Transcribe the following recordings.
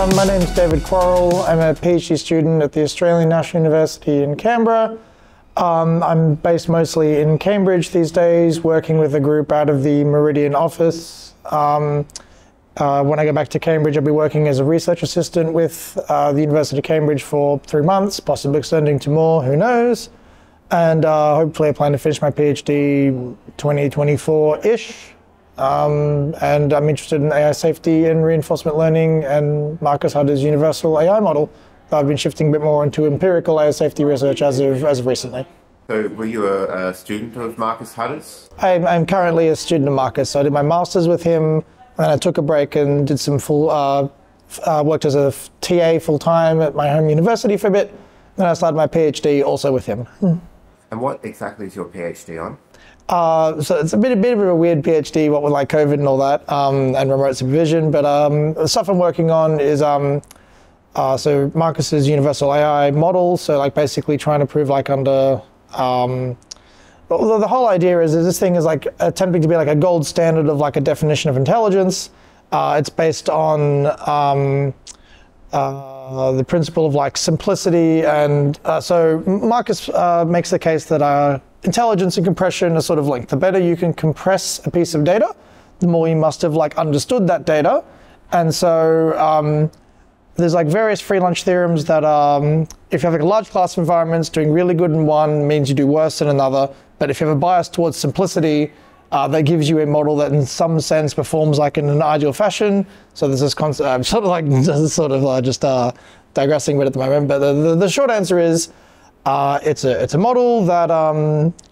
My name's David Quarel. I'm a Ph.D. student at the Australian National University in Canberra. I'm based mostly in Cambridge these days, working with a group out of the Meridian office. When I go back to Cambridge, I'll be working as a research assistant with the University of Cambridge for 3 months, possibly extending to more, who knows. And hopefully I plan to finish my PhD 2024-ish. And I'm interested in AI safety and reinforcement learning and Marcus Hutter's universal AI model. I've been shifting a bit more into empirical AI safety research as of recently. So were you a student of Marcus Hutter's? I'm currently a student of Marcus. So I did my master's with him, and I took a break and did some worked as a TA full-time at my home university for a bit. Then I started my PhD also with him. And what exactly is your PhD on? So it's a bit of a weird PhD, what with like COVID and all that, and remote supervision. But the stuff I'm working on is so Marcus's universal AI model. So like basically trying to prove like under the whole idea is this thing is like attempting to be like a gold standard of like a definition of intelligence. It's based on the principle of like simplicity, and so Marcus makes the case that intelligence and compression are sort of linked. The better you can compress a piece of data, the more you must have like understood that data. And so there's like various free lunch theorems that if you have like a large class of environments, doing really good in one means you do worse in another. But if you have a bias towards simplicity, that gives you a model that in some sense performs like in an ideal fashion. So there's this concept, I'm sort of like just digressing a bit at the moment, but the short answer is it's a model that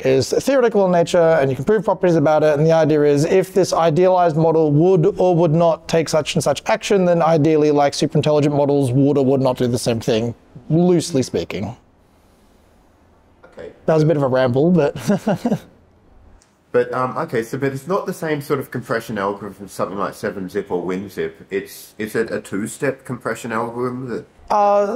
is theoretical in nature, and you can prove properties about it. And the idea is if this idealized model would or would not take such and such action, then ideally like superintelligent models would or would not do the same thing, loosely speaking. Okay. That was a bit of a ramble, but... But okay, but it's not the same sort of compression algorithm as something like 7-zip or WinZip. Is it a two-step compression algorithm that?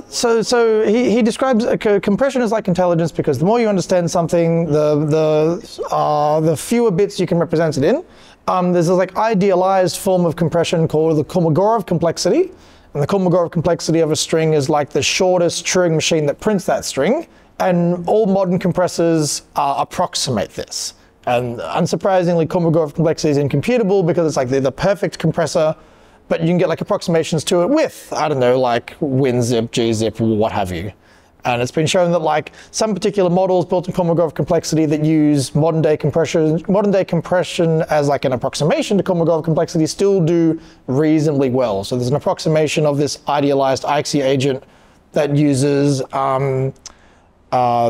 So he describes compression as like intelligence because the more you understand something, the fewer bits you can represent it in. There's this like idealized form of compression called the Kolmogorov complexity, and the Kolmogorov complexity of a string is like the shortest Turing machine that prints that string, and all modern compressors approximate this. And unsurprisingly, Kolmogorov complexity is incomputable because it's like they're the perfect compressor, but you can get like approximations to it with, I don't know, like WinZip, gzip, what have you. And it's been shown that like some particular models built in Kolmogorov complexity that use modern day compression as like an approximation to Kolmogorov complexity still do reasonably well. So there's an approximation of this idealized IXE agent that uses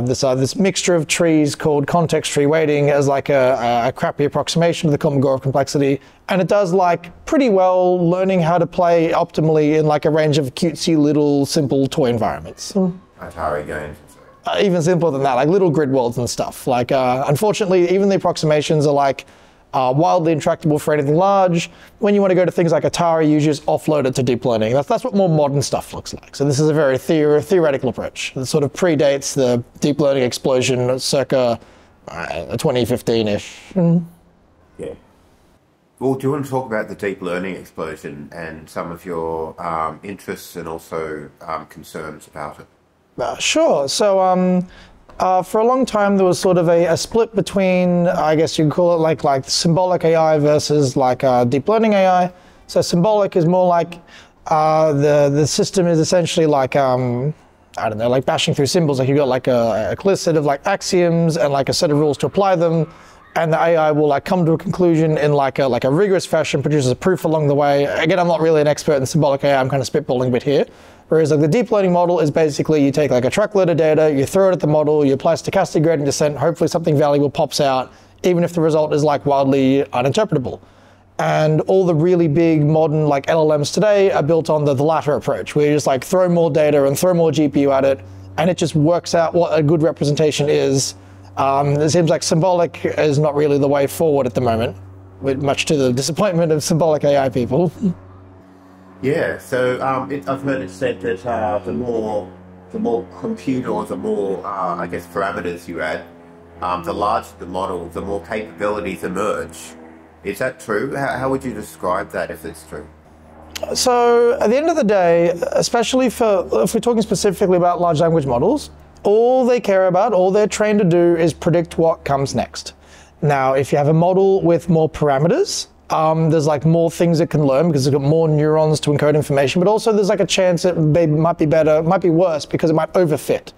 this mixture of trees called context tree weighting as like a crappy approximation of the Kolmogorov complexity, and it does like pretty well learning how to play optimally in like a range of cutesy little simple toy environments. Atari games. Even simpler than that, like little grid worlds and stuff. Like unfortunately, even the approximations are like wildly intractable for anything large. When you want to go to things like Atari, you just offload it to deep learning. That's what more modern stuff looks like. So this is a very theoretical approach that sort of predates the deep learning explosion circa 2015-ish. Yeah. Well, do you want to talk about the deep learning explosion and some of your interests and also concerns about it? Sure. So for a long time, there was sort of a split between, I guess you'd call it like symbolic AI versus like deep learning AI. So symbolic is more like the system is essentially like, I don't know, like bashing through symbols. Like you've got like a clear set of like axioms and like a set of rules to apply them. And the AI will like come to a conclusion in like a rigorous fashion, produces a proof along the way. Again, I'm not really an expert in symbolic AI. I'm kind of spitballing a bit here. Whereas like the deep learning model is basically you take like a truckload of data, you throw it at the model, you apply stochastic gradient descent, hopefully something valuable pops out, even if the result is like wildly uninterpretable. And all the really big modern like LLMs today are built on the latter approach, where you just like throw more data and throw more GPU at it, and it just works out what a good representation is. It seems like symbolic is not really the way forward at the moment, much to the disappointment of symbolic AI people. Yeah, so I've heard it said that the more compute or the more, I guess, parameters you add, the larger the model, the more capabilities emerge. Is that true? How would you describe that if it's true? So at the end of the day, especially if we're talking specifically about large language models, all they care about, all they're trained to do is predict what comes next. Now, if you have a model with more parameters, there's like more things it can learn because it's got more neurons to encode information, but also there's like a chance it might be better, might be worse because it might overfit.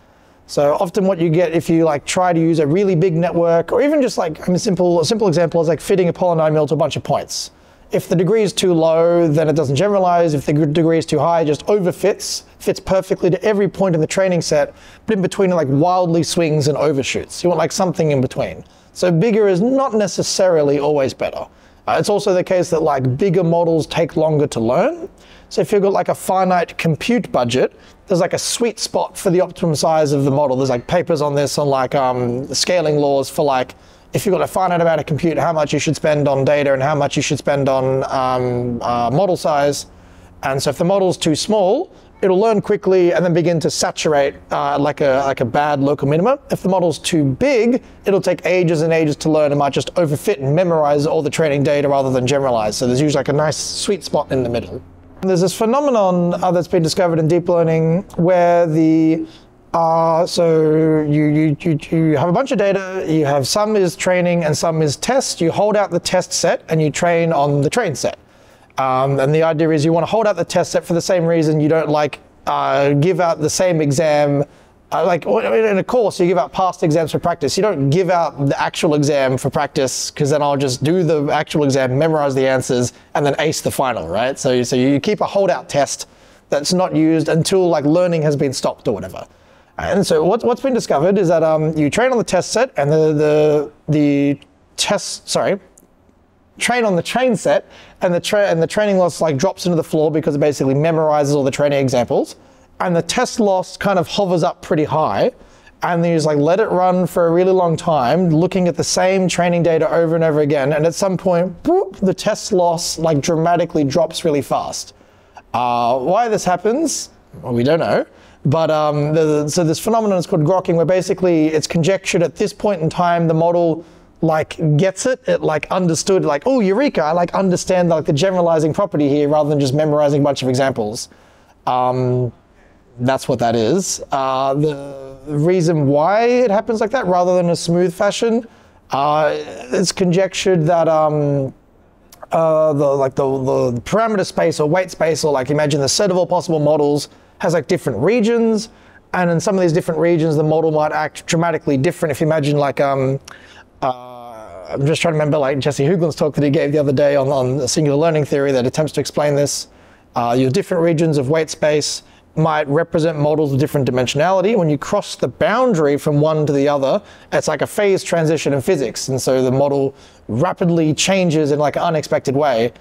So often what you get if you like try to use a really big network, or even just like a simple example is like fitting a polynomial to a bunch of points. If the degree is too low, then it doesn't generalize. If the degree is too high, it just overfits, fits perfectly to every point in the training set, but in between it like wildly swings and overshoots. You want like something in between. So bigger is not necessarily always better. It's also the case that like bigger models take longer to learn. So if you've got like a finite compute budget, there's like a sweet spot for the optimum size of the model. There's like papers on this on like scaling laws for like, if you've got a finite amount of compute, how much you should spend on data and how much you should spend on model size. And so if the model's too small, it'll learn quickly and then begin to saturate like a bad local minima. If the model's too big, it'll take ages and ages to learn and might just overfit and memorize all the training data rather than generalize. So there's usually like a nice sweet spot in the middle. There's this phenomenon that's been discovered in deep learning where so you have a bunch of data, you have some is training and some is test. You hold out the test set and you train on the train set. And the idea is you want to hold out the test set for the same reason you don't like give out the same exam. Like in a course, you give out past exams for practice. You don't give out the actual exam for practice because then I'll just do the actual exam, memorize the answers, and then ace the final, right? So you keep a holdout test that's not used until like learning has been stopped or whatever. And so what's been discovered is that you train on the test set and train on the train set, and the training loss like drops into the floor because it basically memorizes all the training examples, and the test loss kind of hovers up pretty high, and then you just like let it run for a really long time, looking at the same training data over and over again, and at some point, boop, the test loss like dramatically drops really fast. Why this happens, well, we don't know. But so this phenomenon is called grokking, where basically it's conjectured at this point in time the model like gets it like understood, like, oh, eureka, I like understand like the generalizing property here rather than just memorizing a bunch of examples. That's what that is. The reason why it happens like that rather than a smooth fashion, it's conjectured that the parameter space or weight space, or like imagine the set of all possible models has like different regions, and in some of these different regions the model might act dramatically different. If you imagine like I'm just trying to remember like Jesse Hoogland's talk that he gave the other day on singular learning theory that attempts to explain this. Your different regions of weight space might represent models of different dimensionality. When you cross the boundary from one to the other, it's like a phase transition in physics, and so the model rapidly changes in like an unexpected way.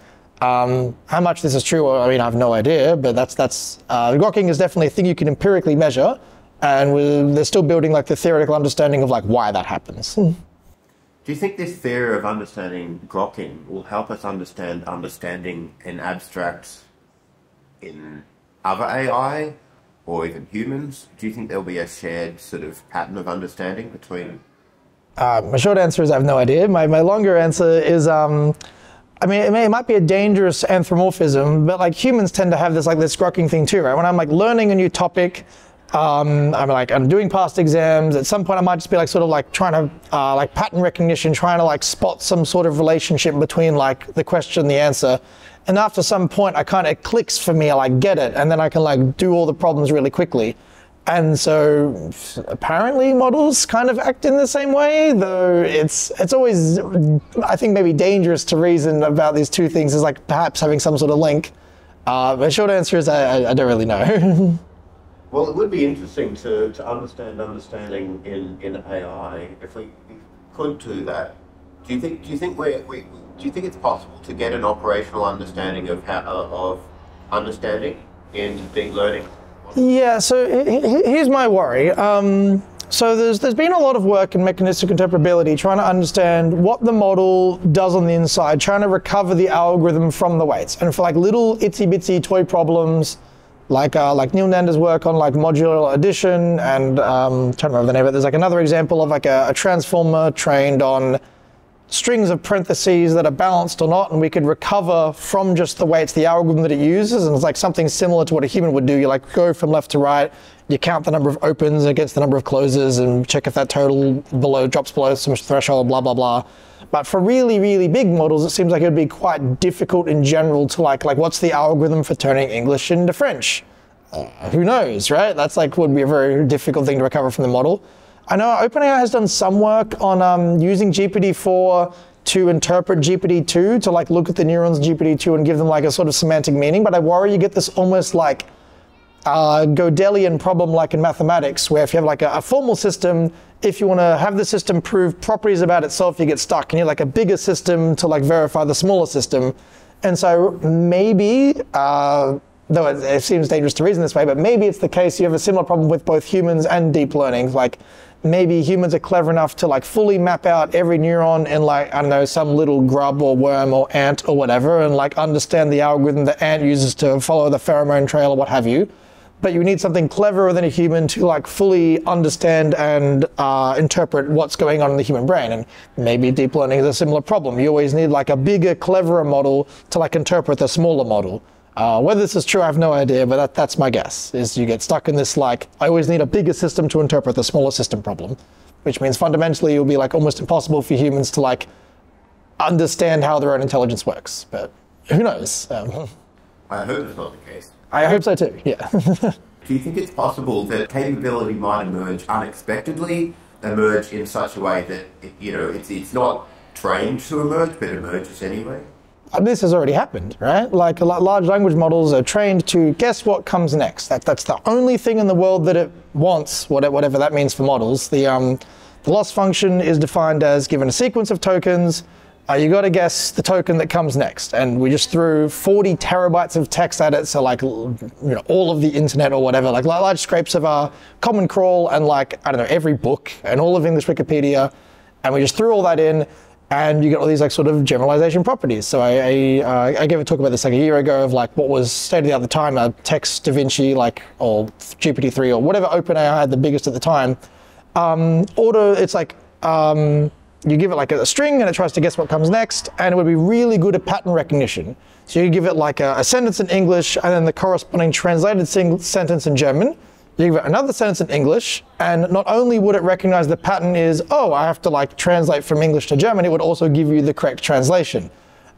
How much this is true, I mean, I have no idea, but grokking is definitely a thing you can empirically measure, and they're still building like the theoretical understanding of like why that happens. Do you think this theory of understanding grokking will help us understand understanding in abstracts in other AI or even humans? Do you think there'll be a shared sort of pattern of understanding between? My short answer is I have no idea. My longer answer is I mean, it might be a dangerous anthropomorphism, but like humans tend to have this grokking thing too, right? When I'm like learning a new topic, I'm doing past exams. At some point, I might just be like sort of like trying to like pattern recognition, trying to like spot some sort of relationship between like the question and the answer. And after some point, it clicks for me. I like get it, and then I can like do all the problems really quickly. And so apparently models kind of act in the same way, though it's always, I think, maybe dangerous to reason about these two things as like perhaps having some sort of link. The short answer is I don't really know. Well, it would be interesting to understand understanding in AI if we could do that. Do you think it's possible to get an operational understanding of understanding in deep learning? Yeah, so here's my worry. So there's been a lot of work in mechanistic interpretability trying to understand what the model does on the inside, trying to recover the algorithm from the weights. And for like little itsy bitsy toy problems, like Neil Nander's work on like modular addition, and trying to remember the name of it. There's like another example of like a transformer trained on strings of parentheses that are balanced or not, and we could recover from just the way it's the algorithm that it uses, and it's like something similar to what a human would do. You like go from left to right, you count the number of opens against the number of closes and check if that total drops below some threshold, blah, blah, blah. But for really, really big models, it seems like it would be quite difficult in general to like what's the algorithm for turning English into French? Who knows, right? That's like would be a very difficult thing to recover from the model. I know OpenAI has done some work on using GPT-4 to interpret GPT-2 to like look at the neurons in GPT-2 and give them like a sort of semantic meaning, but I worry you get this almost like Gödelian problem like in mathematics, where if you have like a formal system, if you want to have the system prove properties about itself, you get stuck and you need like a bigger system to like verify the smaller system. And so maybe, though it seems dangerous to reason this way, but maybe it's the case you have a similar problem with both humans and deep learning. Like maybe humans are clever enough to like fully map out every neuron in like, I don't know, some little grub or worm or ant or whatever, and like understand the algorithm the ant uses to follow the pheromone trail or what have you. But you need something cleverer than a human to like fully understand and interpret what's going on in the human brain. And maybe deep learning is a similar problem. You always need like a bigger, cleverer model to like interpret the smaller model. Whether this is true, I have no idea, but that's my guess, is you get stuck in this like, I always need a bigger system to interpret the smaller system problem, which means fundamentally it will be like almost impossible for humans to like understand how their own intelligence works, but who knows? I hope it's not the case. I hope so too, yeah. Do you think it's possible that capability might emerge unexpectedly, emerge in such a way that, it's not trained to emerge, but emerges anyway? This has already happened, right? Like large language models are trained to guess what comes next. That's the only thing in the world that it wants, whatever that means for models. The loss function is defined as given a sequence of tokens, you got to guess the token that comes next. And we just threw 40 terabytes of text at it, so like all of the internet or whatever, like large scrapes of our Common Crawl and like, I don't know, every book and all of English Wikipedia, and we just threw all that in. And you get all these like sort of generalization properties. So I gave a talk about this like a year ago of like what was state of the art at the time, text DaVinci like or GPT-3 or whatever OpenAI had the biggest at the time. It's like you give it like a string and it tries to guess what comes next, and it would be really good at pattern recognition. So you give it like a sentence in English and then the corresponding translated sentence in German. You give it another sentence in English, and not only would it recognize the pattern is, oh, I have to like translate from English to German, it would also give you the correct translation.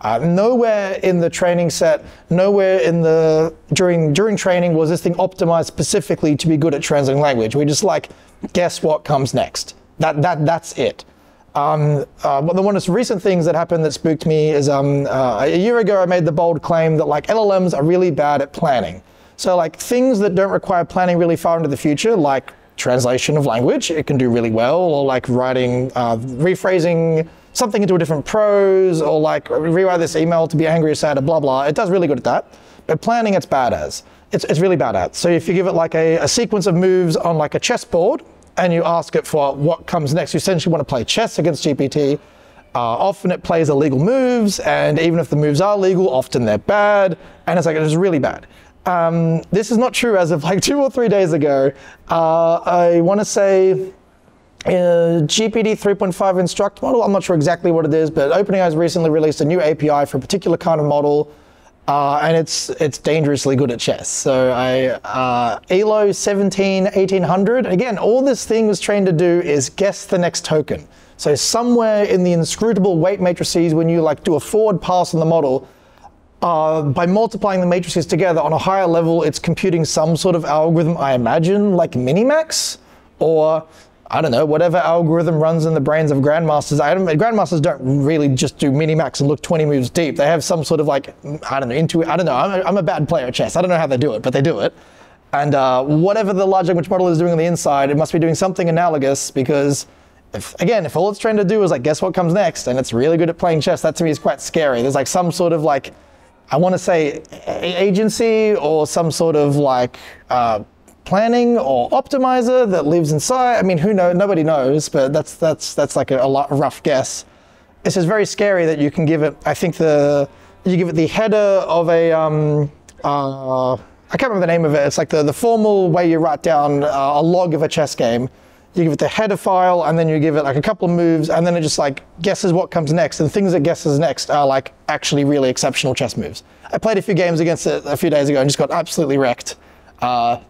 Nowhere in the training set, nowhere in the during training was this thing optimized specifically to be good at translating language. We just like guess what comes next. That's it. One of the most recent things that happened that spooked me is a year ago I made the bold claim that like LLMs are really bad at planning. So like things that don't require planning really far into the future, like translation of language, it can do really well, or like writing, rephrasing something into a different prose, or like rewrite this email to be angry or sad or blah, blah. It does really good at that. But planning it's bad as. It's really bad at. So if you give it like a sequence of moves on like a chessboard, and you ask it for what comes next, you essentially want to play chess against GPT. Often it plays illegal moves, and even if the moves are legal, often they're bad, and it's really bad. This is not true as of like 2 or 3 days ago. I want to say GPT 3.5 instruct model, I'm not sure exactly what it is, but OpenAI has recently released a new API for a particular kind of model, and it's dangerously good at chess. So ELO 1800, again, all this thing was trained to do is guess the next token. So somewhere in the inscrutable weight matrices, when you like do a forward pass on the model, by multiplying the matrices together on a higher level, it's computing some sort of algorithm, I imagine, like minimax, or I don't know, whatever algorithm runs in the brains of grandmasters. Grandmasters don't really just do minimax and look 20 moves deep. They have some sort of like, I don't know, I'm a bad player at chess. I don't know how they do it, but they do it. And whatever the large language model is doing on the inside, it must be doing something analogous, because if all it's trying to do is like guess what comes next, and it's really good at playing chess, that to me is quite scary. There's like some sort of like, I want to say agency or some sort of like planning or optimizer that lives inside. I mean, who knows? Nobody knows, but that's like a rough guess. This is very scary that you can give it. I think you give it the header of a I can't remember the name of it. It's like the formal way you write down a log of a chess game. you give it the header file, and then you give it like a couple of moves, and then it just like guesses what comes next, and things it guesses next are like actually really exceptional chess moves. I played a few games against it a few days ago and just got absolutely wrecked.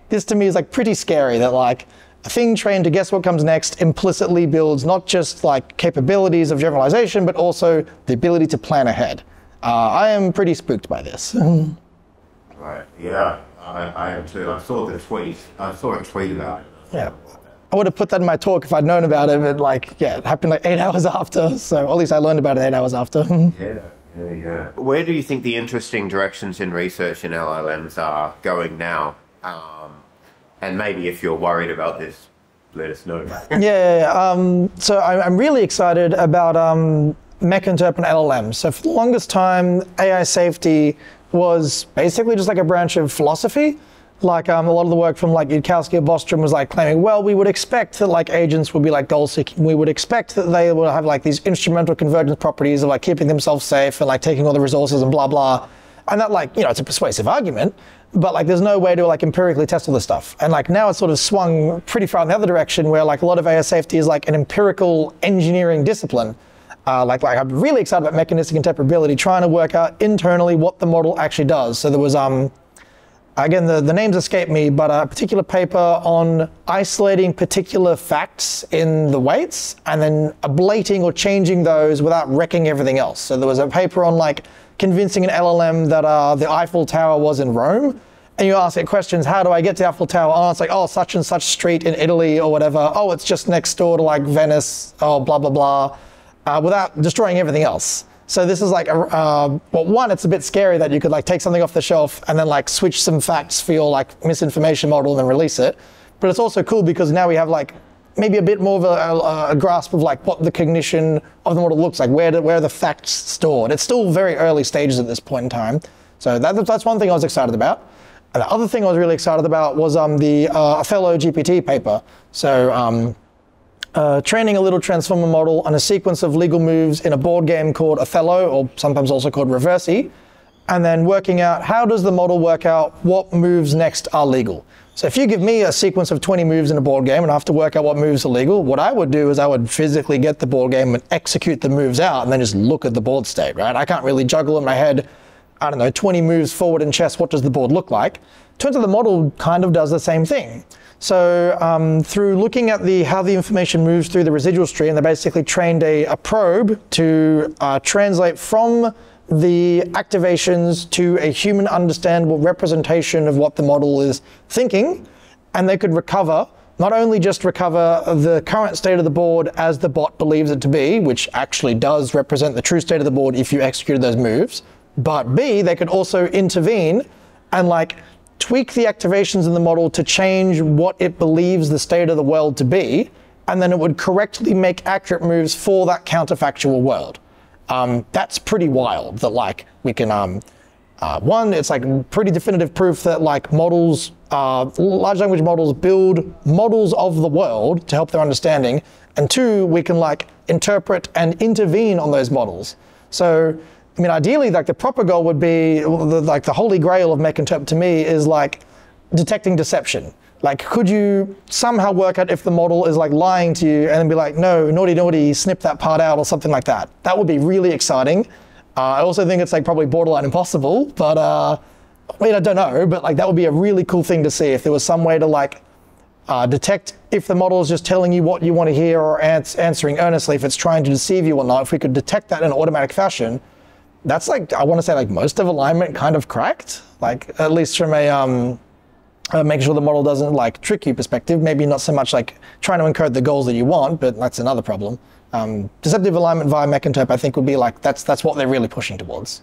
This to me is like pretty scary, that like a thing trained to guess what comes next implicitly builds not just like capabilities of generalization, but also the ability to plan ahead. I am pretty spooked by this. Right, yeah, I am too. I saw the tweet. I saw a tweet about it. Yeah. I would have put that in my talk if I'd known about it, but like, yeah, it happened like 8 hours after, so at least I learned about it 8 hours after. Yeah. Where do you think the interesting directions in research in LLMs are going now? And maybe if you're worried about this, let us know. So I'm really excited about Mech-interp and LLMs. So for the longest time, AI safety was basically just like a branch of philosophy. Like a lot of the work from like Yudkowsky or Bostrom was like claiming, well, we would expect that like agents would be like goal seeking. We would expect that they will have like these instrumental convergence properties of like keeping themselves safe and like taking all the resources and blah, blah. And that like, you know, it's a persuasive argument, but like there's no way to like empirically test all this stuff. And like now it's sort of swung pretty far in the other direction, where like a lot of AI safety is like an empirical engineering discipline. Like I'm really excited about mechanistic interpretability, trying to work out internally what the model actually does. So there was, again, the names escape me, but a particular paper on isolating particular facts in the weights and then ablating or changing those without wrecking everything else. So there was a paper on like convincing an LLM that the Eiffel Tower was in Rome. And you ask it questions, how do I get to the Eiffel Tower? Oh, it's like, oh, such and such street in Italy or whatever. Oh, it's just next door to like Venice, oh, blah, blah, blah, without destroying everything else. So this is like, well, one, it's a bit scary that you could like take something off the shelf and then like switch some facts for your like misinformation model and then release it. But it's also cool because now we have like maybe a bit more of a grasp of like what the cognition of the model looks like, where are the facts stored. It's still very early stages at this point in time. So that's one thing I was excited about. And the other thing I was really excited about was the Othello GPT paper. So training a little transformer model on a sequence of legal moves in a board game called Othello, or sometimes also called Reversi, and then working out how does the model work out what moves next are legal. So if you give me a sequence of 20 moves in a board game and I have to work out what moves are legal, what I would do is I would physically get the board game and execute the moves out and then just look at the board state, right? I can't really juggle in my head, I don't know, 20 moves forward in chess, what does the board look like? Turns out the model kind of does the same thing. So through looking at how the information moves through the residual stream, they basically trained a probe to translate from the activations to a human understandable representation of what the model is thinking, and they could not only just recover the current state of the board as the bot believes it to be, which actually does represent the true state of the board if you executed those moves, but B, they could also intervene and like tweak the activations in the model to change what it believes the state of the world to be, and then it would correctly make accurate moves for that counterfactual world. That's pretty wild that like we can, one, it's like pretty definitive proof that like models, large language models build models of the world to help their understanding, and two, we can like interpret and intervene on those models. So I mean, ideally, like the proper goal would be, like the holy grail of Mech-interp to me is like detecting deception. Like, could you somehow work out if the model is like lying to you and then be like, no, naughty, naughty, snip that part out or something like that? That would be really exciting. I also think it's like probably borderline impossible, but I mean, I don't know, but like that would be a really cool thing to see if there was some way to like detect if the model is just telling you what you want to hear or answering earnestly, if it's trying to deceive you or not. If we could detect that in an automatic fashion, that's like, I want to say like most of alignment kind of cracked, like at least from a making sure the model doesn't like trick you perspective, maybe not so much like trying to encode the goals that you want, but that's another problem. Deceptive alignment via Mech-interp I think would be like, that's what they're really pushing towards.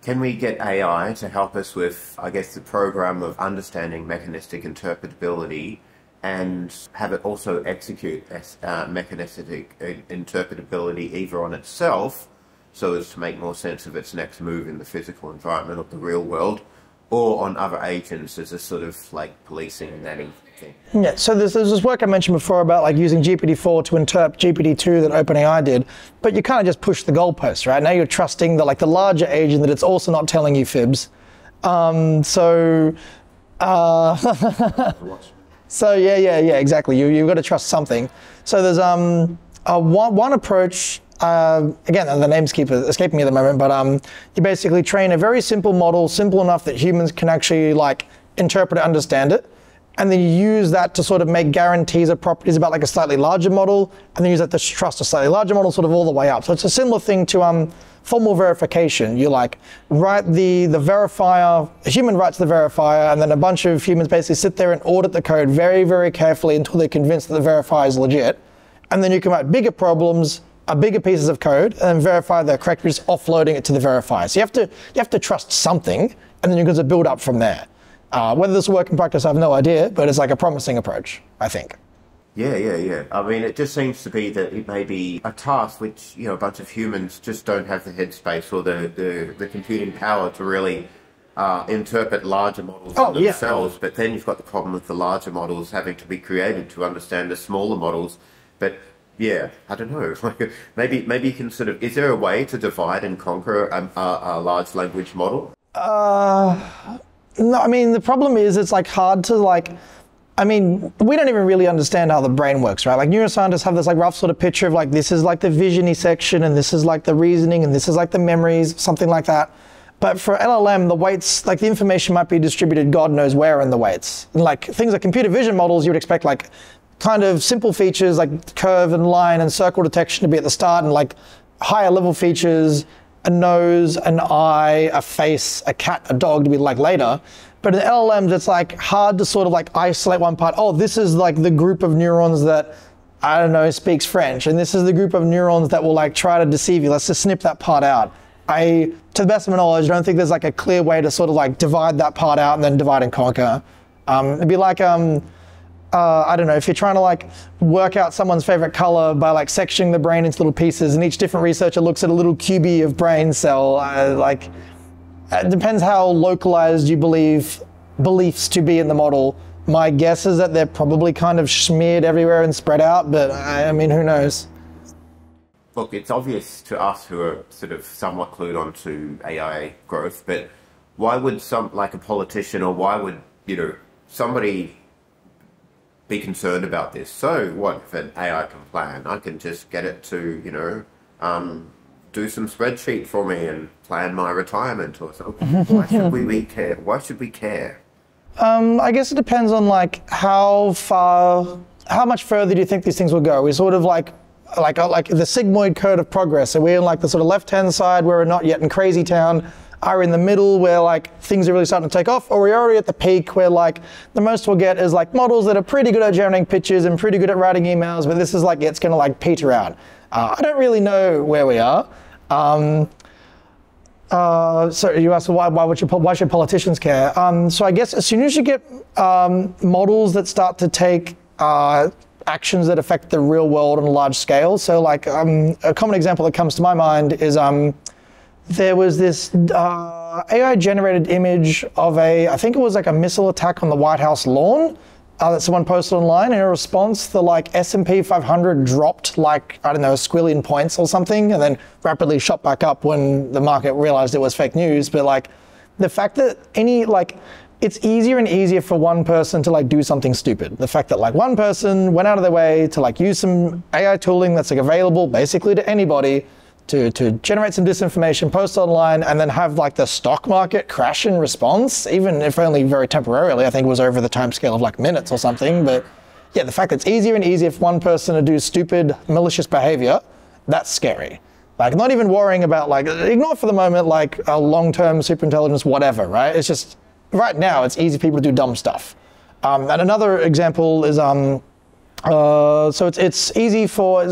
Can we get AI to help us with, I guess, the program of understanding mechanistic interpretability and have it also execute mechanistic interpretability either on itself, so as to make more sense of its next move in the physical environment of the real world, or on other agents as a sort of like policing and that thing? Yeah, so there's this work I mentioned before about like using GPT-4 to interpret GPT-2 that OpenAI did, but you kind of just push the goalposts, right? Now you're trusting the larger agent that it's also not telling you fibs. So So yeah, exactly. You've got to trust something. So there's one approach. Again, the names keep escaping me at the moment, but you basically train a very simple model, simple enough that humans can actually like interpret it, understand it, and then you use that to sort of make guarantees of properties about like a slightly larger model, and then use that to trust a slightly larger model, sort of all the way up. So it's a similar thing to formal verification. You like write the verifier, a human writes the verifier, and then a bunch of humans basically sit there and audit the code very, very carefully until they're convinced that the verifier is legit. And then you can write bigger problems, bigger pieces of code, and then verify they're correct, just offloading it to the verifier. So you have to trust something, and then you're going to build up from there. Whether this will work in practice, I have no idea, but it's like a promising approach, I think. Yeah. I mean, it just seems to be that it may be a task which, a bunch of humans just don't have the headspace or the computing power to really interpret larger models themselves. But then you've got the problem with the larger models having to be created to understand the smaller models. But yeah, I don't know. maybe you can sort of, is there a way to divide and conquer a large language model? No, I mean, the problem is it's like hard to like, I mean, we don't even really understand how the brain works, right? Like neuroscientists have this like rough sort of picture of like, this is like the vision-y section, and this is like the reasoning, and this is like the memories, something like that. But for LLM, the weights, like the information might be distributed God knows where in the weights. And like things like computer vision models, you would expect like kind of simple features like curve and line and circle detection to be at the start, and like higher level features, a nose, an eye, a face, a cat, a dog to be like later. But in LLMs, it's like hard to sort of like isolate one part. Oh, this is like the group of neurons that, I don't know, speaks French. And this is the group of neurons that will like try to deceive you. Let's just snip that part out. To the best of my knowledge, I don't think there's like a clear way to sort of like divide that part out and then divide and conquer. It'd be like, I don't know, if you're trying to like work out someone's favorite color by like sectioning the brain into little pieces, and each different researcher looks at a little cubie of brain cell, like it depends how localized you believe beliefs to be in the model. My guess is that they're probably kind of smeared everywhere and spread out, but I mean, who knows? Look, it's obvious to us who are sort of somewhat clued on to AI growth, but why would like a politician, or why would, somebody be concerned about this? So what if an AI can plan? I can just get it to, do some spreadsheet for me and plan my retirement or something. Why should we care? Why should we care? I guess it depends on like how much further do you think these things will go? We sort of like the sigmoid curve of progress. Are we in like the sort of left-hand side where we're not yet in crazy town? Are we in the middle where like things are really starting to take off? Or are we already at the peak where like the most we'll get is like models that are pretty good at generating pictures and pretty good at writing emails, but this is like, it's gonna like peter out. I don't really know where we are. So you asked why should politicians care? So I guess as soon as you get models that start to take actions that affect the real world on a large scale. So like a common example that comes to my mind is there was this AI generated image of I think it was like a missile attack on the White House lawn that someone posted online. And in response, the like S&P 500 dropped like, I don't know, a squillion points or something, and then rapidly shot back up when the market realized it was fake news. But like the fact that it's easier and easier for one person to like do something stupid. The fact that like one person went out of their way to like use some AI tooling that's like available basically to anybody to generate some disinformation, post online, and then have like the stock market crash in response, even if only very temporarily. I think it was over the time scale of like minutes or something. But yeah, the fact that it's easier and easier for one person to do stupid, malicious behavior, that's scary. Like not even worrying about like, ignore for the moment like a long-term superintelligence, whatever, right? It's just, right now it's easy for people to do dumb stuff. And another example is, so it's easy for,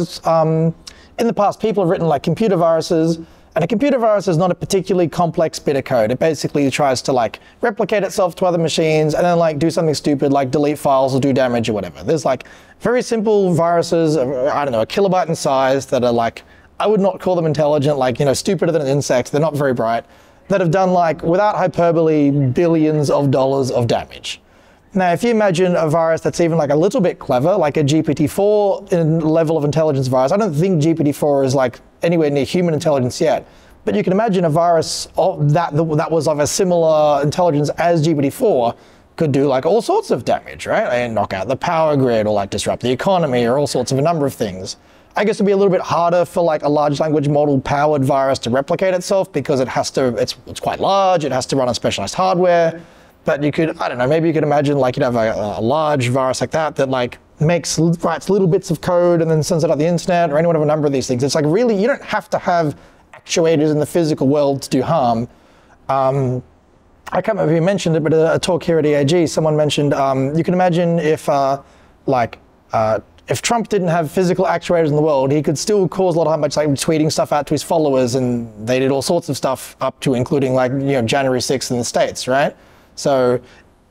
in the past, people have written like computer viruses, and a computer virus is not a particularly complex bit of code. It basically tries to like replicate itself to other machines and then like do something stupid like delete files or do damage or whatever. There's like very simple viruses, I don't know, a kilobyte in size that are like, I would not call them intelligent, like, stupider than an insect. They're not very bright, that have done like, without hyperbole, billions of dollars of damage. Now, if you imagine a virus that's even like a little bit clever, like a GPT-4 in level of intelligence virus, I don't think GPT-4 is like anywhere near human intelligence yet, but you can imagine a virus that was of a similar intelligence as GPT-4, could do like all sorts of damage, right? And knock out the power grid or like disrupt the economy or all sorts of a number of things. I guess it'd be a little bit harder for like a large language model powered virus to replicate itself because it has to, it's quite large, it has to run on specialized hardware. But you could, I don't know, maybe you could imagine like you'd have a large virus like that like writes little bits of code and then sends it out the internet or any one of a number of these things. It's like really, you don't have to have actuators in the physical world to do harm. I can't remember if you mentioned it, but a talk here at EAG, someone mentioned you can imagine if Trump didn't have physical actuators in the world, he could still cause a lot of harm by just like tweeting stuff out to his followers, and they did all sorts of stuff up to including like January 6th in the States, right? So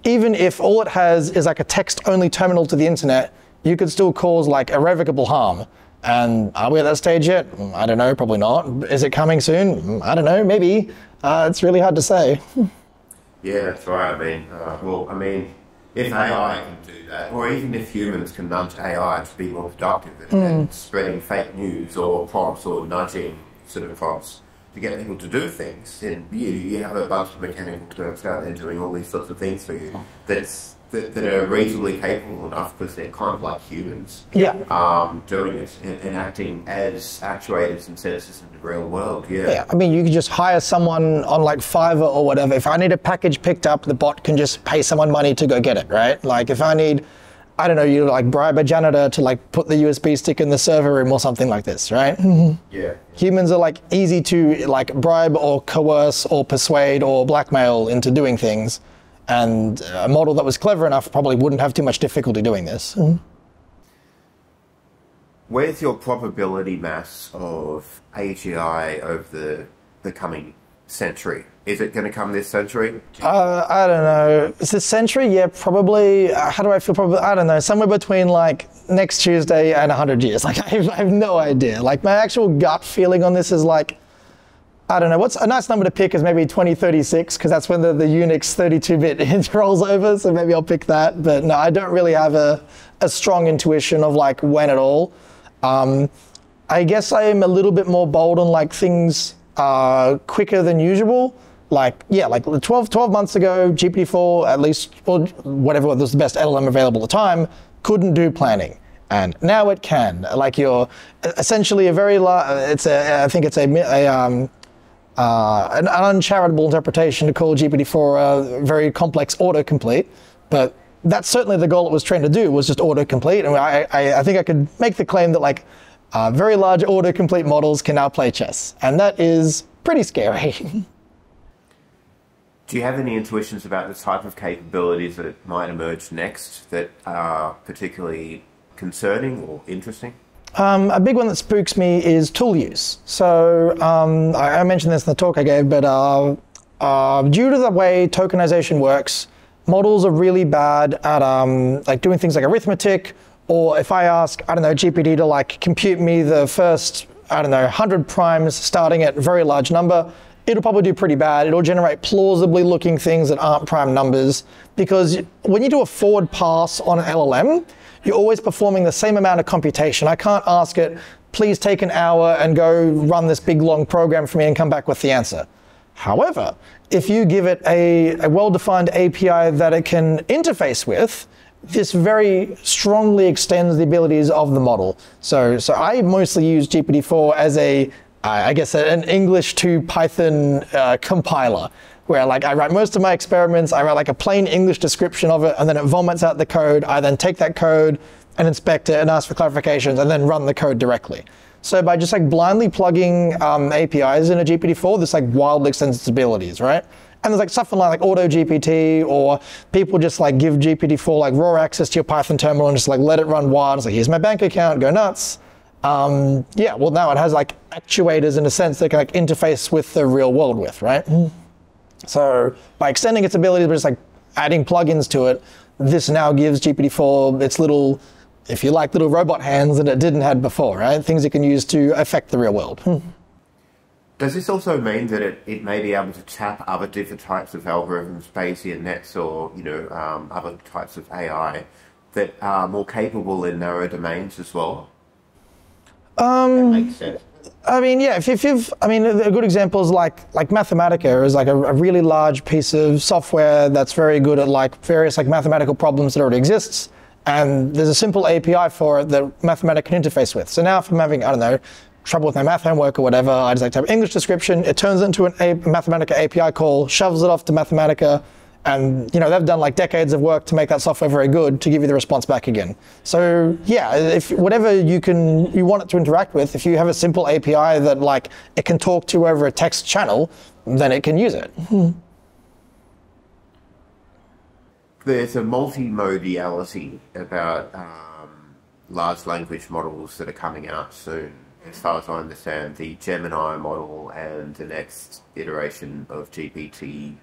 even if all it has is like a text-only terminal to the internet, you could still cause like irrevocable harm. And are we at that stage yet? I don't know, probably not. Is it coming soon? I don't know, maybe. It's really hard to say. Yeah, that's right. I mean, if AI can do that, or even if humans can nudge AI to be more productive and spreading fake news or prompts or nudging sort of prompts to get people to do things, then you have a bunch of mechanical turks out there doing all these sorts of things for you that are reasonably capable enough because they're kind of like humans, doing it and acting as actuators and sensors in the real world. Yeah, I mean, you could just hire someone on like Fiverr or whatever. If I need a package picked up, the bot can just pay someone money to go get it, right? Like if I need, I don't know, you like bribe a janitor to like put the USB stick in the server room or something like this, right? Yeah. Humans are like easy to like bribe or coerce or persuade or blackmail into doing things. And a model that was clever enough probably wouldn't have too much difficulty doing this. Where's your probability mass of AGI over the coming century? Is it going to come this century? I don't know. Is this century? Yeah, probably. How do I feel? Probably, I don't know. Somewhere between like next Tuesday and 100 years. Like I have no idea. Like my actual gut feeling on this is like, I don't know, what's a nice number to pick is maybe 2036, because that's when the Unix 32-bit rolls over, so maybe I'll pick that. But no, I don't really have a strong intuition of like when at all. I guess I am a little bit more bold on like things quicker than usual. Like, yeah, like 12 months ago, GPT-4, at least, or whatever was the best LLM available at the time, couldn't do planning. And now it can. Like you're essentially a very I think it's an uncharitable interpretation to call GPT-4 a very complex autocomplete, but that's certainly the goal it was trying to do, was just autocomplete. And I think I could make the claim that like very large autocomplete models can now play chess, and that is pretty scary. Do you have any intuitions about the type of capabilities that might emerge next that are particularly concerning or interesting? A big one that spooks me is tool use. So I mentioned this in the talk I gave, but due to the way tokenization works, models are really bad at like doing things like arithmetic, or if I ask, I don't know, GPT to like compute me the first, I don't know, 100 primes starting at a very large number, it'll probably do pretty bad. It'll generate plausibly looking things that aren't prime numbers, because when you do a forward pass on an LLM, you're always performing the same amount of computation. I can't ask it, please take an hour and go run this big long program for me and come back with the answer. However, if you give it a well-defined API that it can interface with, this very strongly extends the abilities of the model. So I mostly use GPT-4 as I guess an English to Python compiler, where like I write most of my experiments, I write like a plain English description of it, and then it vomits out the code. I then take that code and inspect it and ask for clarifications and then run the code directly. So by just like blindly plugging APIs in a GPT-4, this like wildly extends its abilities, right? And there's like stuff like AutoGPT, or people just like give GPT-4 like raw access to your Python terminal and just like let it run wild. It's like, here's my bank account, go nuts. Yeah, well now it has like actuators in a sense that can like interface with the real world with, right? So by extending its abilities, but just like adding plugins to it, this now gives GPT-4 its little, if you like, little robot hands that it didn't have before, right? Things it can use to affect the real world. Does this also mean that it may be able to tap other different types of algorithms, Bayesian nets, or other types of AI that are more capable in narrow domains as well? That makes sense. I mean, yeah, I mean, a good example is like Mathematica is like a really large piece of software that's very good at like various like mathematical problems that already exists. And there's a simple API for it that Mathematica can interface with. So now if I'm having, I don't know, trouble with my math homework or whatever, I just like to have English description, it turns into a Mathematica API call, shoves it off to Mathematica, and they've done like decades of work to make that software very good to give you the response back again. So yeah, if whatever you want it to interact with, if you have a simple API that like it can talk to over a text channel, then it can use it. There's a multi-modality about large language models that are coming out soon. As far as I understand, the Gemini model and the next iteration of GPT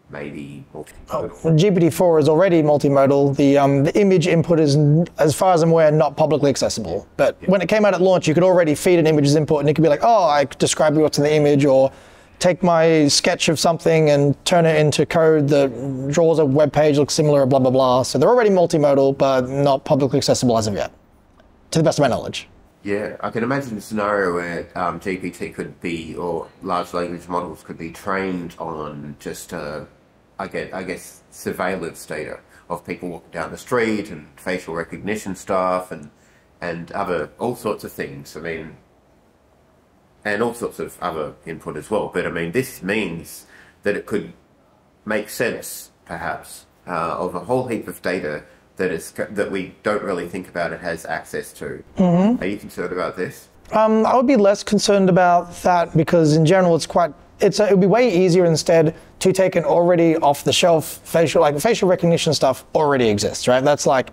maybe multimodal. GPT-4 is already multimodal. The image input is, as far as I'm aware, not publicly accessible. But when it came out at launch, you could already feed an image as input, and it could be like, oh, I could describe what's in the image, or take my sketch of something and turn it into code that draws a web page looks similar, blah, blah, blah. So they're already multimodal, but not publicly accessible as of yet, to the best of my knowledge. Yeah, I can imagine a scenario where GPT could be, or large language models could be trained on just, I guess, surveillance data of people walking down the street and facial recognition stuff and other, all sorts of things. I mean, and all sorts of other input as well. But I mean, this means that it could make sense, perhaps, of a whole heap of data that we don't really think about it has access to. Are you concerned about this? I would be less concerned about that because in general it would be way easier instead to take an already off-the-shelf facial recognition stuff already exists, right? That's like,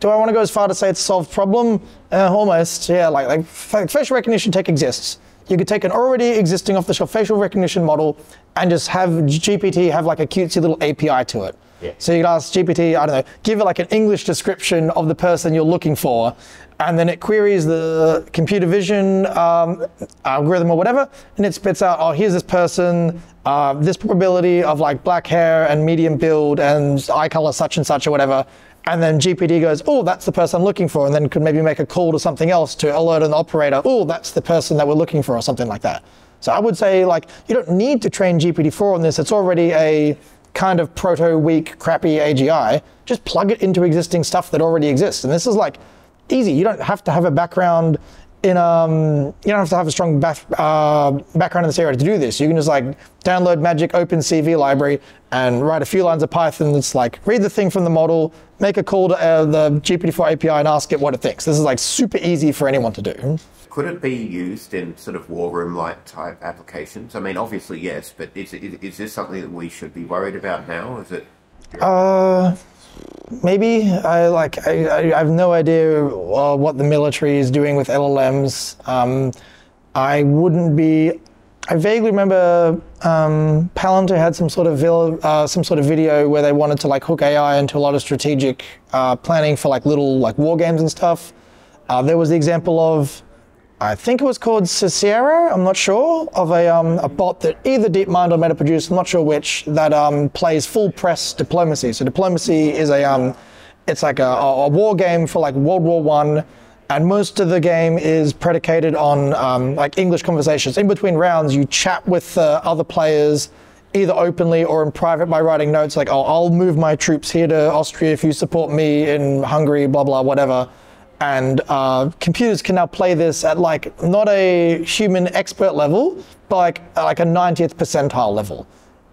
do I want to go as far to say it's a solved problem? Almost, yeah. Like facial recognition tech exists. You could take an already existing off-the-shelf facial recognition model and just have GPT have like a cutesy little API to it. Yeah. So you could ask GPT, I don't know, give it like an English description of the person you're looking for, and then it queries the computer vision algorithm or whatever, and it spits out, oh, here's this person, this probability of like black hair and medium build and eye color such and such or whatever. And then GPT goes, oh, that's the person I'm looking for, and then could maybe make a call to something else to alert an operator, oh, that's the person that we're looking for, or something like that. So I would say, like, you don't need to train GPT-4 on this. It's already a kind of proto-weak, crappy AGI. Just plug it into existing stuff that already exists. And this is like easy. You don't have to have a background in you don't have to have a strong background in this area to do this. You can just like download Magic Open CV library and write a few lines of Python that's like, read the thing from the model, make a call to the GPT-4 API and ask it what it thinks. This is like super easy for anyone to do. Could it be used in sort of war room-like type applications? I mean, obviously yes, but is this something that we should be worried about now? Is it? Maybe. I have no idea what the military is doing with LLMs. I vaguely remember Palantir had some sort of video where they wanted to like hook AI into a lot of strategic planning for like little like war games and stuff. There was the example of, I think it was called Cicero, I'm not sure, of a bot that either DeepMind or Meta produced, I'm not sure which, that plays full press diplomacy. So diplomacy is it's like a war game for like World War I, and most of the game is predicated on like English conversations. In between rounds, you chat with other players, either openly or in private by writing notes like, oh, I'll move my troops here to Austria if you support me in Hungary, blah, blah, whatever. And computers can now play this at like not a human expert level, but like a 90th percentile level.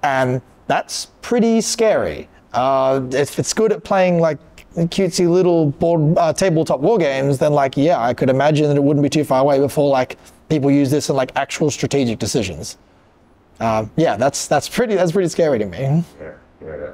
And that's pretty scary. If it's good at playing like cutesy little tabletop war games, then like, yeah, I could imagine that it wouldn't be too far away before like people use this in like actual strategic decisions. Yeah, that's pretty scary to me. Yeah.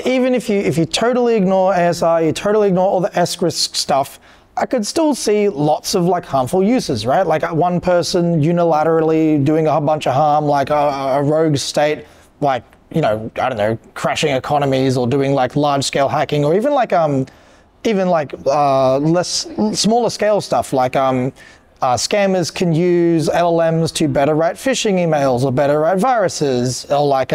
Even if you totally ignore ASI, you totally ignore all the S-risk stuff, I could still see lots of like harmful uses, right? Like one person unilaterally doing a whole bunch of harm, like a rogue state, like, I don't know, crashing economies or doing like large-scale hacking, or even like smaller scale stuff, like scammers can use LLMs to better write phishing emails or better write viruses. Or like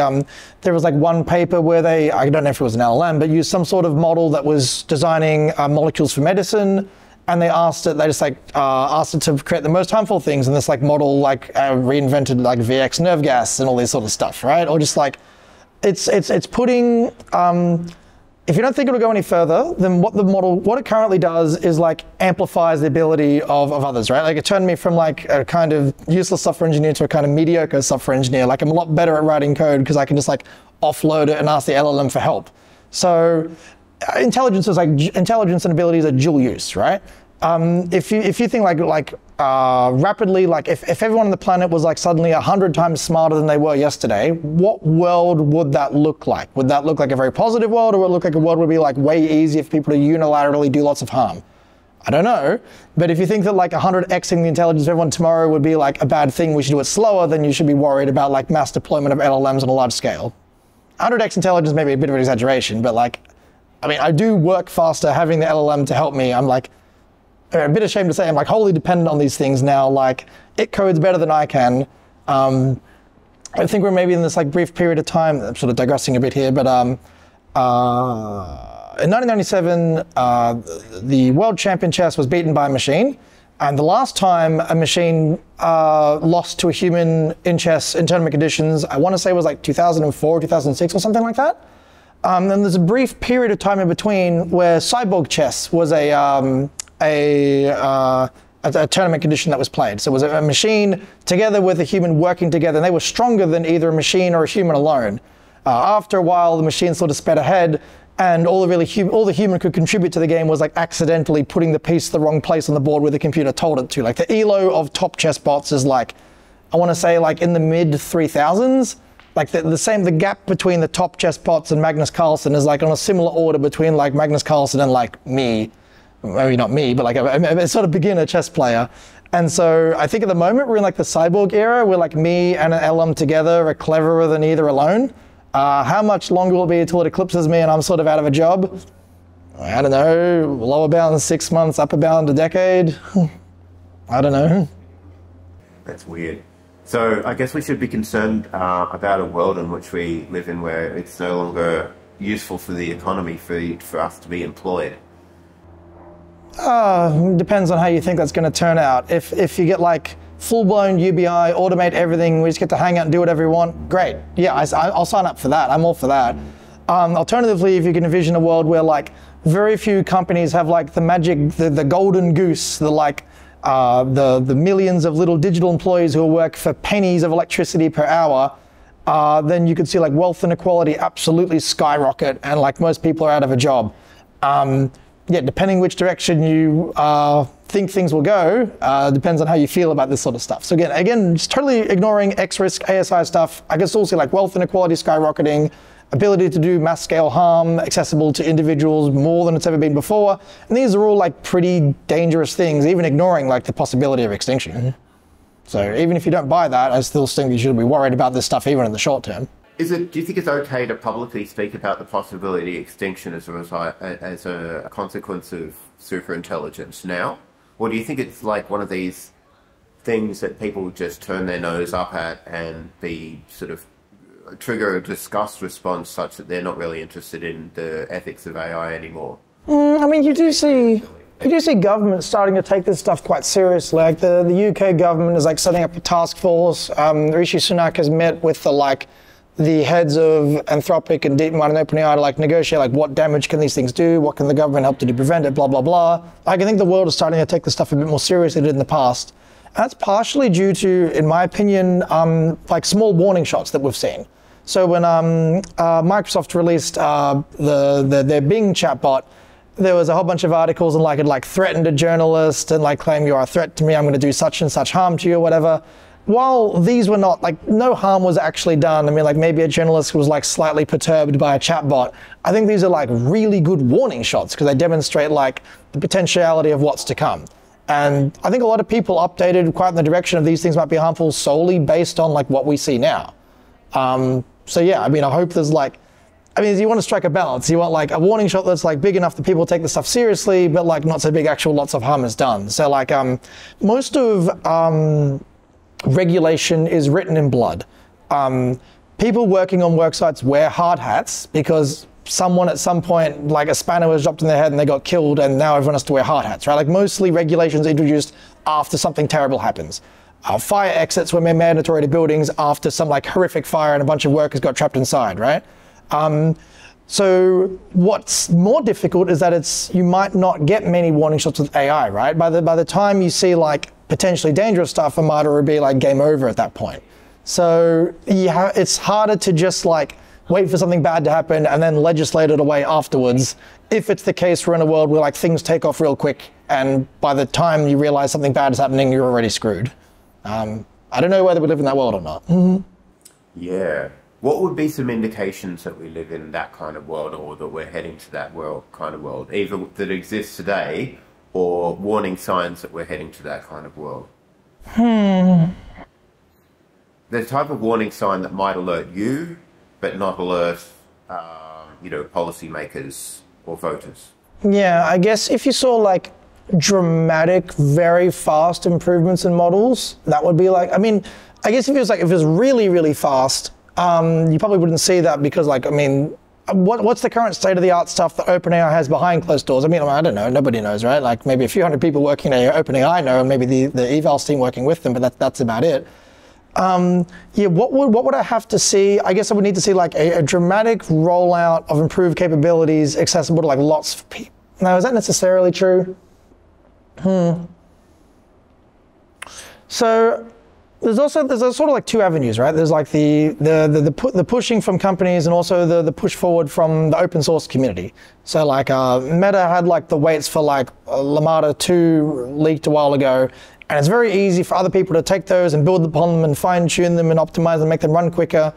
there was like one paper where I don't know if it was an LLM, but used some sort of model that was designing molecules for medicine, and they asked it, asked it to create the most harmful things in this like model, like reinvented like VX nerve gas and all this sort of stuff, right? Or just like, it's putting, if you don't think it'll go any further, then what it currently does is like amplifies the ability of others, right? Like it turned me from like a kind of useless software engineer to a kind of mediocre software engineer. Like I'm a lot better at writing code because I can just like offload it and ask the LLM for help. So intelligence and abilities are dual use, right? If you think rapidly, like if everyone on the planet was like suddenly 100 times smarter than they were yesterday, what world would that look like? Would that look like a very positive world, or would it look like a world would be like way easier for people to unilaterally do lots of harm? I don't know, but if you think that like 100xing the intelligence of everyone tomorrow would be like a bad thing, we should do it slower, then you should be worried about like mass deployment of LLMs on a large scale. 100x intelligence may be a bit of an exaggeration, but like, I mean, I do work faster having the LLM to help me. I'm like, a bit ashamed to say I'm like wholly dependent on these things now. Like it codes better than I can. I think we're maybe in this like brief period of time, I'm sort of digressing a bit here, but in 1997, the world champion chess was beaten by a machine. And the last time a machine lost to a human in chess in tournament conditions, I want to say it was like 2004, 2006 or something like that. And there's a brief period of time in between where cyborg chess was a tournament condition that was played. So it was a machine together with a human working together, and they were stronger than either a machine or a human alone. After a while, the machine sort of sped ahead, and all the human could contribute to the game was like accidentally putting the piece the wrong place on the board where the computer told it to. Like the ELO of top chess bots is like, I want to say like in the mid 3000s. Like the gap between the top chess bots and Magnus Carlsen is like on a similar order between like Magnus Carlsen and like me. Maybe not me, but like a sort of beginner chess player. And so I think at the moment we're in like the cyborg era where like me and an LM together are cleverer than either alone. How much longer will it be until it eclipses me and I'm sort of out of a job? I don't know, lower bound 6 months, upper bound a decade. I don't know. That's weird. So I guess we should be concerned about a world in which we live in where it's no longer useful for the economy for us to be employed. Depends on how you think that's going to turn out. If you get like full-blown UBI, automate everything, we just get to hang out and do whatever we want, great. Yeah, I'll sign up for that. I'm all for that. Alternatively, if you can envision a world where like very few companies have like the magic, the golden goose, the millions of little digital employees who work for pennies of electricity per hour, then you could see like wealth inequality absolutely skyrocket, and like most people are out of a job. Yeah, depending which direction you think things will go, depends on how you feel about this sort of stuff. So again, just totally ignoring X-risk, ASI stuff, I guess also like wealth inequality skyrocketing, ability to do mass scale harm, accessible to individuals more than it's ever been before. And these are all like pretty dangerous things, even ignoring like the possibility of extinction. So even if you don't buy that, I still think you should be worried about this stuff even in the short term. Do you think it's okay to publicly speak about the possibility of extinction as a consequence of superintelligence now? Or do you think it's like one of these things that people just turn their nose up at and be sort of trigger a disgust response such that they're not really interested in the ethics of AI anymore? I mean, you do see governments starting to take this stuff quite seriously. Like the UK government is like setting up a task force. Rishi Sunak has met with the heads of Anthropic and DeepMind and OpenAI to like negotiate like what damage can these things do, what can the government help to do prevent it, blah, blah, blah. Like I think the world is starting to take this stuff a bit more seriously than in the past. And that's partially due to, in my opinion, like small warning shots that we've seen. So when Microsoft released their Bing chatbot, there was a whole bunch of articles and like it like threatened a journalist and like claim you're a threat to me, I'm going to do such and such harm to you or whatever. While these were not, like, no harm was actually done. I mean, like, maybe a journalist was, like, slightly perturbed by a chatbot. I think these are, like, really good warning shots because they demonstrate, like, the potentiality of what's to come. And I think a lot of people updated quite in the direction of these things might be harmful solely based on, like, what we see now. So, yeah, I mean, I hope there's, like, I mean, you want to strike a balance. You want, like, a warning shot that's, like, big enough that people take the stuff seriously, but, like, not so big actual lots of harm is done. So, like, most of regulation is written in blood. People working on work sites wear hard hats because someone at some point, like a spanner was dropped in their head and they got killed and now everyone has to wear hard hats, right? Like mostly regulations introduced after something terrible happens. Fire exits were made mandatory to buildings after some like horrific fire and a bunch of workers got trapped inside, right? So what's more difficult is that you might not get many warning shots with AI, right? By the time you see like potentially dangerous stuff, it might already be like game over at that point. So it's harder to just like wait for something bad to happen and then legislate it away afterwards. If it's the case we're in a world where like things take off real quick and by the time you realize something bad is happening, you're already screwed. I don't know whether we live in that world or not. Yeah. What would be some indications that we live in that kind of world, or that we're heading to that kind of world, either that exists today or warning signs that we're heading to that kind of world? The type of warning sign that might alert you, but not alert, policymakers or voters. Yeah, I guess if you saw like dramatic, very fast improvements in models, that would be like, I mean, I guess if it was really, really fast, you probably wouldn't see that because, like, I mean, what's the current state-of-the-art stuff that OpenAI has behind closed doors? I mean, I don't know. Nobody knows, right? Like, maybe a few hundred people working at OpenAI know, and maybe the evals team working with them, but that's about it. Yeah, what would I have to see? I guess I would need to see, like, a dramatic rollout of improved capabilities accessible to, like, lots of people. Now, is that necessarily true? So there's sort of like two avenues, right? There's like the pushing from companies and also the push forward from the open source community. So like Meta had like the weights for like Llama 2 leaked a while ago, and it's very easy for other people to take those and build upon them and fine tune them and optimize them, make them run quicker.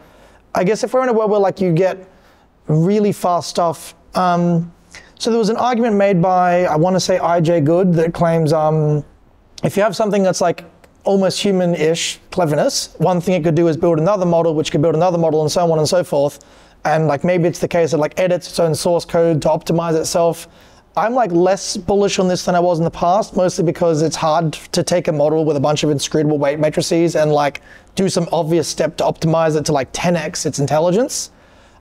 I guess if we're in a world where like you get really fast stuff, so there was an argument made by, I want to say IJ Good, that claims if you have something that's like almost human-ish cleverness, one thing it could do is build another model, which could build another model, and so on and so forth. And like maybe it's the case that like edits its own source code to optimize itself. I'm like less bullish on this than I was in the past, mostly because it's hard to take a model with a bunch of inscrutable weight matrices and like do some obvious step to optimize it to like 10x its intelligence.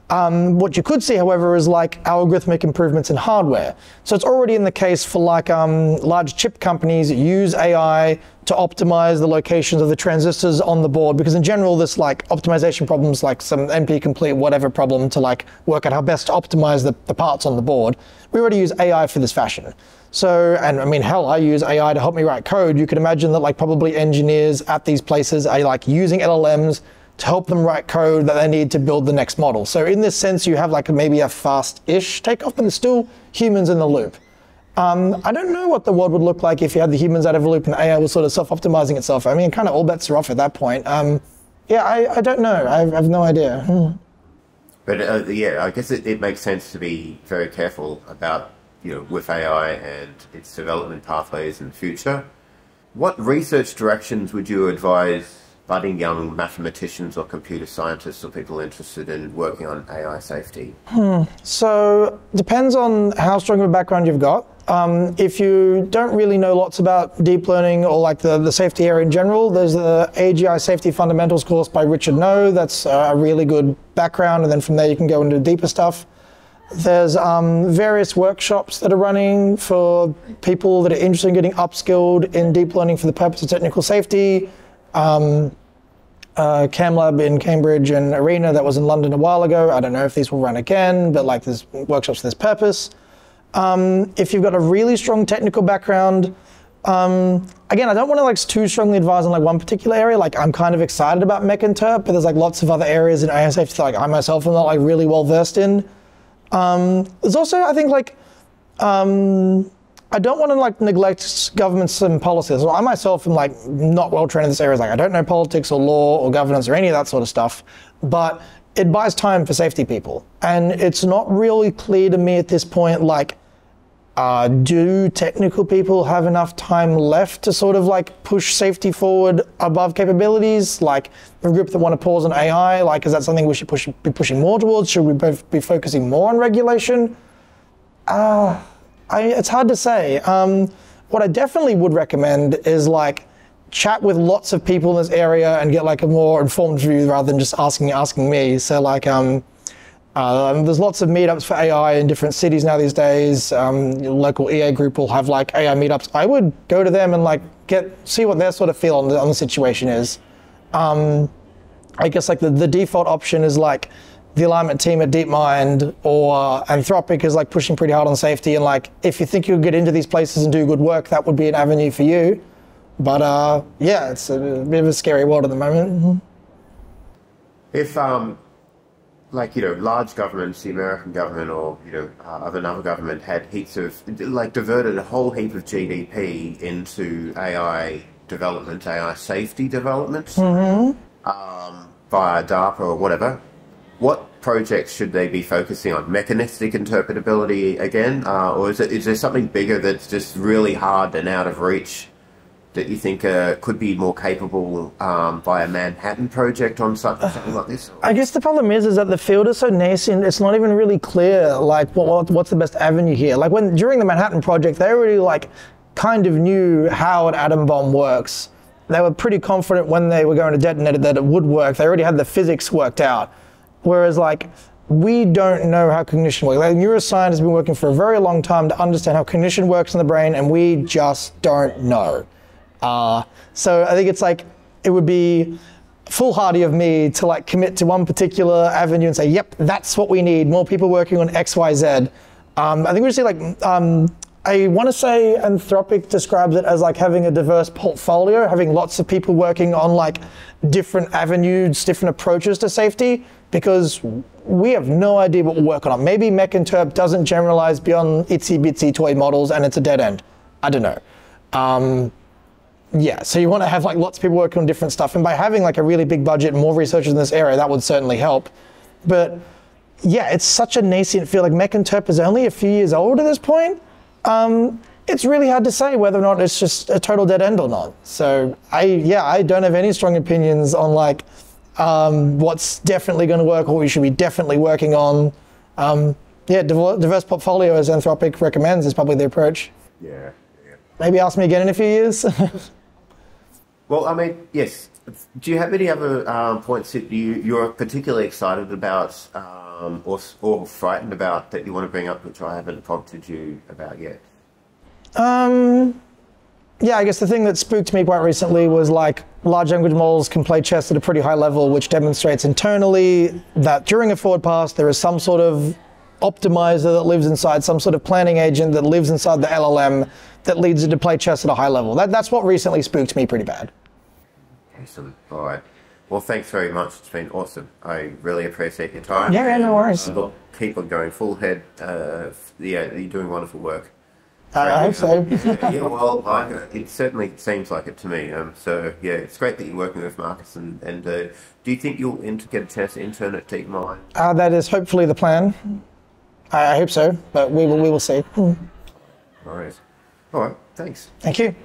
What you could see, however, is like algorithmic improvements in hardware. So it's already in the case for like large chip companies that use AI to optimize the locations of the transistors on the board, because in general, this like optimization problems, like some NP-complete whatever problem to like work out how best to optimize the parts on the board. We already use AI for this fashion. So, and I mean, hell, I use AI to help me write code. You could imagine that like probably engineers at these places are like using LLMs to help them write code that they need to build the next model. So in this sense, you have like maybe a fast-ish takeoff, but there's still humans in the loop. I don't know what the world would look like if you had the humans out of a loop and AI was sort of self-optimizing itself. I mean, kind of all bets are off at that point. Yeah, I don't know. I have no idea. But yeah, I guess it makes sense to be very careful about, with AI and its development pathways in the future. What research directions would you advise budding young mathematicians or computer scientists or people interested in working on AI safety? So depends on how strong of a background you've got. If you don't really know lots about deep learning or like the safety area in general, there's the AGI Safety Fundamentals course by Richard No. That's a really good background, and then from there you can go into deeper stuff. There's various workshops that are running for people that are interested in getting upskilled in deep learning for the purpose of technical safety. CamLab in Cambridge and Arena that was in London a while ago. I don't know if these will run again, but like there's workshops for this purpose. If you've got a really strong technical background, again, I don't want to like too strongly advise on like one particular area. Like I'm kind of excited about mech-interp, but there's like lots of other areas in AI safety that like I myself am not like really well versed in. There's also, I think, like I don't want to like neglect governments and policies. So I myself am like not well trained in this area. Like I don't know politics or law or governance or any of that sort of stuff, but it buys time for safety people. And it's not really clear to me at this point, like, do technical people have enough time left to sort of like push safety forward above capabilities? Like a group that want to pause on AI, like is that something we should be pushing more towards? Should we both be focusing more on regulation? It's hard to say. What I definitely would recommend is like chat with lots of people in this area and get like a more informed view rather than just asking me. So like There's lots of meetups for AI in different cities now these days. Your local EA group will have like AI meetups. I would go to them and like see what their sort of feel on the situation is. I guess like the default option is like the alignment team at DeepMind or Anthropic is like pushing pretty hard on safety, and like if you think you'll get into these places and do good work, that would be an avenue for you. But yeah, it's a bit of a scary world at the moment. If like, you know, large governments, the American government or, you know, another government had heaps of, like, diverted a whole heap of GDP into AI development, AI safety development, via DARPA or whatever, what projects should they be focusing on? Mechanistic interpretability again? Or is there something bigger that's just really hard and out of reach that you think could be more capable by a Manhattan project on something like this? I guess the problem is that the field is so nascent, it's not even really clear like what's the best avenue here. Like during the Manhattan project, they already like kind of knew how an atom bomb works. They were pretty confident when they were going to detonate it that it would work. They already had the physics worked out. Whereas like, we don't know how cognition works. Like, neuroscience has been working for a very long time to understand how cognition works in the brain, and we just don't know. So I think it's like, it would be foolhardy of me to like commit to one particular avenue and say, yep, that's what we need, more people working on X, Y, Z. I think we just see like, I want to say Anthropic describes it as like having a diverse portfolio, having lots of people working on like different avenues, different approaches to safety, because we have no idea what we're working on. Maybe MechInterp doesn't generalize beyond itsy bitsy toy models and it's a dead end. I don't know. Yeah, so you want to have like lots of people working on different stuff, and by having like a really big budget and more researchers in this area, that would certainly help. But yeah, it's such a nascent field. Like MechInterp is only a few years old at this point. It's really hard to say whether or not it's just a total dead end or not. So I don't have any strong opinions on like what's definitely going to work or what we should be definitely working on. Yeah, diverse portfolio, as Anthropic recommends, is probably the approach. Yeah. Maybe ask me again in a few years. Well, I mean, yes. Do you have any other points that you're particularly excited about or frightened about that you want to bring up, which I haven't prompted you about yet? Yeah, I guess the thing that spooked me quite recently was like large language models can play chess at a pretty high level, which demonstrates internally that during a forward pass there is some sort of optimizer that lives inside, some sort of planning agent that lives inside the LLM that leads it to play chess at a high level. That's what recently spooked me pretty bad. Excellent. All right. Well, thanks very much. It's been awesome. I really appreciate your time. Yeah, no worries. Look, keep on going full head. Yeah, you're doing wonderful work. I hope so. Yeah, well, it certainly seems like it to me. So, yeah, it's great that you're working with Marcus. And do you think you'll get a chance to intern at DeepMind? That is hopefully the plan. I hope so, but we will see. All right. All right. Thanks. Thank you.